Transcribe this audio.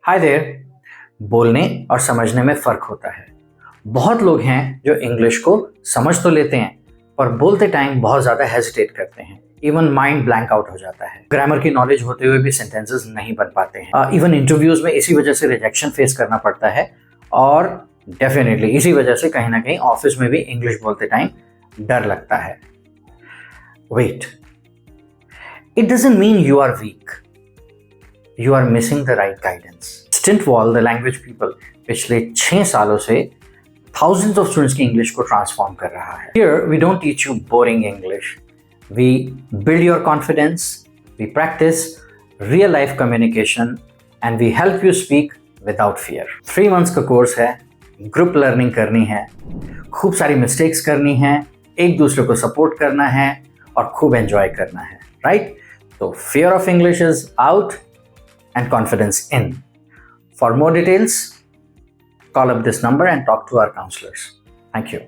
Hi there. बोलने और समझने में फर्क होता है। बहुत लोग हैं जो इंग्लिश को समझ तो लेते हैं पर बोलते टाइम बहुत ज़्यादा हेजिटेट करते हैं। इवन माइंड ब्लैंक आउट हो जाता है। ग्रामर की नॉलेज होते हुए भी सेंटेंसेस नहीं बन पाते हैं। इवन इंटरव्यूज में इसी वजह से रिजेक्शन फेस करना पड़ता है और डेफिनेटली इसी वजह से कहीं ना कहीं ऑफिस में भी इंग्लिश बोलते टाइम डर लगता है। Wait, it doesn't mean you are weak, you are missing the right guidance. Stintwol, the language people, पिछले 6 सालों से thousands of students की इंग्लिश को ट्रांसफॉर्म कर रहा है। Here we don't teach you boring English. We build your confidence, we practice real life communication and we help you speak without fear. 3 months का course है, ग्रुप लर्निंग करनी है, खूब सारी मिस्टेक्स करनी है, एक दूसरे को सपोर्ट करना है और खूब एंजॉय करना है, राइट? तो fear of English is out and confidence in. For more details, call up this number and talk to our counselors. Thank you.